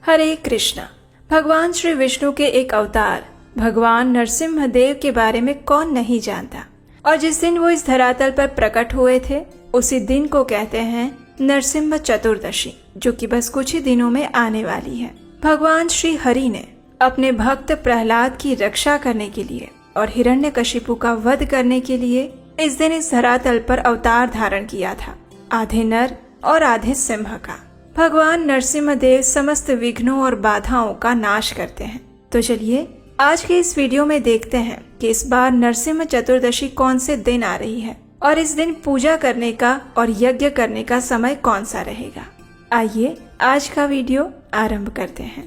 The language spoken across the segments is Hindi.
हरे कृष्णा। भगवान श्री विष्णु के एक अवतार भगवान नरसिम्हदेव के बारे में कौन नहीं जानता। और जिस दिन वो इस धरातल पर प्रकट हुए थे उसी दिन को कहते हैं नरसिम्ह चतुर्दशी, जो कि बस कुछ ही दिनों में आने वाली है। भगवान श्री हरि ने अपने भक्त प्रहलाद की रक्षा करने के लिए और हिरण्यकशिपु का वध करने के लिए इस दिन इस धरातल पर अवतार धारण किया था, आधे नर और आधे सिंह का। भगवान नरसिम्हदेव समस्त विघ्नों और बाधाओं का नाश करते हैं। तो चलिए आज के इस वीडियो में देखते हैं कि इस बार नरसिम्ह चतुर्दशी कौन से दिन आ रही है और इस दिन पूजा करने का और यज्ञ करने का समय कौन सा रहेगा। आइए आज का वीडियो आरंभ करते हैं।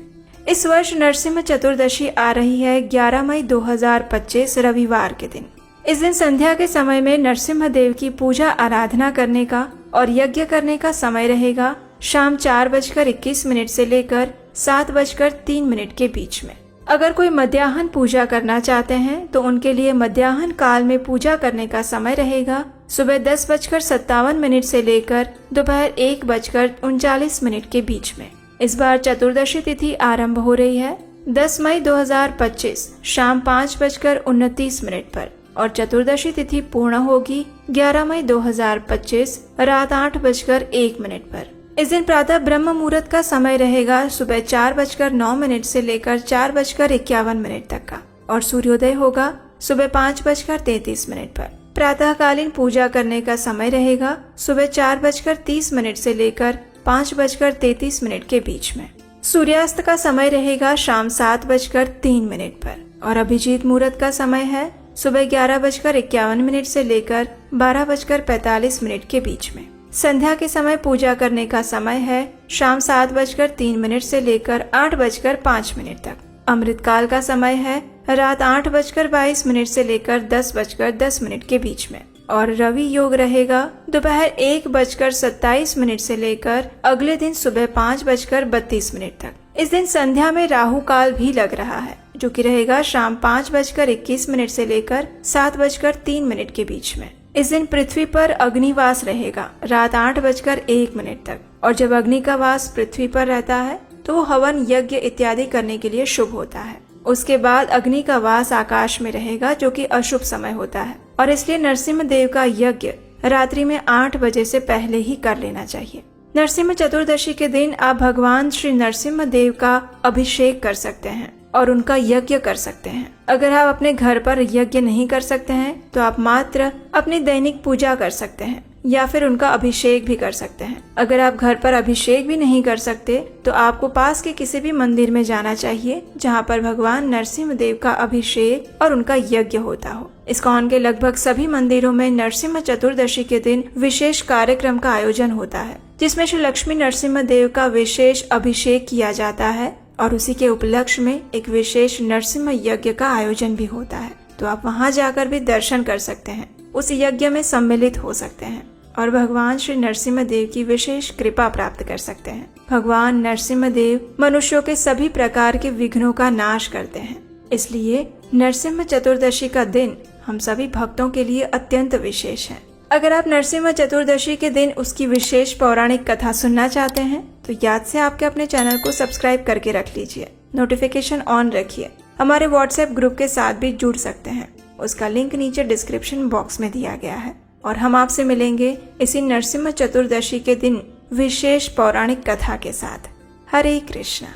इस वर्ष नरसिम्ह चतुर्दशी आ रही है 11 मई 2025 रविवार के दिन। इस दिन संध्या के समय में नरसिम्ह देव की पूजा आराधना करने का और यज्ञ करने का समय रहेगा शाम 4:21 से लेकर 7:03 के बीच में। अगर कोई मध्याह्न पूजा करना चाहते हैं तो उनके लिए मध्याह्न काल में पूजा करने का समय रहेगा सुबह 10:57 से लेकर दोपहर 1:39 के बीच में। इस बार चतुर्दशी तिथि आरंभ हो रही है 10 मई 2025 शाम 5:29 पर और चतुर्दशी तिथि पूर्ण होगी 11 मई 2025 रात 8:01 पर। इस दिन प्रातः ब्रह्म मुहूर्त का समय रहेगा सुबह 4:09 से लेकर 4:51 तक का और सूर्योदय होगा सुबह 5:33 पर। प्रातःकालीन पूजा करने का समय रहेगा सुबह 4:30 से लेकर 5:33 के बीच में। सूर्यास्त का समय रहेगा शाम 7:03 पर और अभिजीत मुहूर्त का समय है सुबह 11:51 से लेकर 12:45 के बीच में। संध्या के समय पूजा करने का समय है शाम 7:03 से लेकर 8:05 तक। अमृतकाल का समय है रात 8:22 से लेकर 10:10 के बीच में और रवि योग रहेगा दोपहर 1:27 से लेकर अगले दिन सुबह 5:32 तक। इस दिन संध्या में राहु काल भी लग रहा है जो कि रहेगा शाम 5:21 से लेकर 7:03 के बीच में। इस दिन पृथ्वी पर अग्निवास रहेगा रात 8:01 तक और जब अग्नि का वास पृथ्वी पर रहता है तो वो हवन यज्ञ इत्यादि करने के लिए शुभ होता है। उसके बाद अग्नि का वास आकाश में रहेगा जो कि अशुभ समय होता है और इसलिए नरसिम्ह देव का यज्ञ रात्रि में 8 बजे से पहले ही कर लेना चाहिए। नरसिम्ह चतुर्दशी के दिन आप भगवान श्री नरसिम्ह देव का अभिषेक कर सकते हैं और उनका यज्ञ कर सकते हैं। अगर आप अपने घर पर यज्ञ नहीं कर सकते हैं तो आप मात्र अपनी दैनिक पूजा कर सकते हैं या फिर उनका अभिषेक भी कर सकते हैं। अगर आप घर पर अभिषेक भी नहीं कर सकते तो आपको पास के किसी भी मंदिर में जाना चाहिए जहाँ पर भगवान नरसिम्ह देव का अभिषेक और उनका यज्ञ होता हो। इस्कॉन के लगभग सभी मंदिरों में नरसिम्ह चतुर्दशी के दिन विशेष कार्यक्रम का आयोजन होता है जिसमें श्री लक्ष्मी नरसिम्ह देव का विशेष अभिषेक किया जाता है और उसी के उपलक्ष्य में एक विशेष नरसिम्ह यज्ञ का आयोजन भी होता है। तो आप वहां जाकर भी दर्शन कर सकते हैं, उस यज्ञ में सम्मिलित हो सकते हैं और भगवान श्री नरसिम्ह देव की विशेष कृपा प्राप्त कर सकते हैं। भगवान नरसिम्ह देव मनुष्यों के सभी प्रकार के विघ्नों का नाश करते हैं, इसलिए नरसिम्ह चतुर्दशी का दिन हम सभी भक्तों के लिए अत्यंत विशेष है। अगर आप नरसिम्ह चतुर्दशी के दिन उसकी विशेष पौराणिक कथा सुनना चाहते हैं तो याद से आपके अपने चैनल को सब्सक्राइब करके रख लीजिए, नोटिफिकेशन ऑन रखिए। हमारे व्हाट्सएप ग्रुप के साथ भी जुड़ सकते हैं, उसका लिंक नीचे डिस्क्रिप्शन बॉक्स में दिया गया है। और हम आपसे मिलेंगे इसी नरसिम्ह चतुर्दशी के दिन विशेष पौराणिक कथा के साथ। हरे कृष्णा।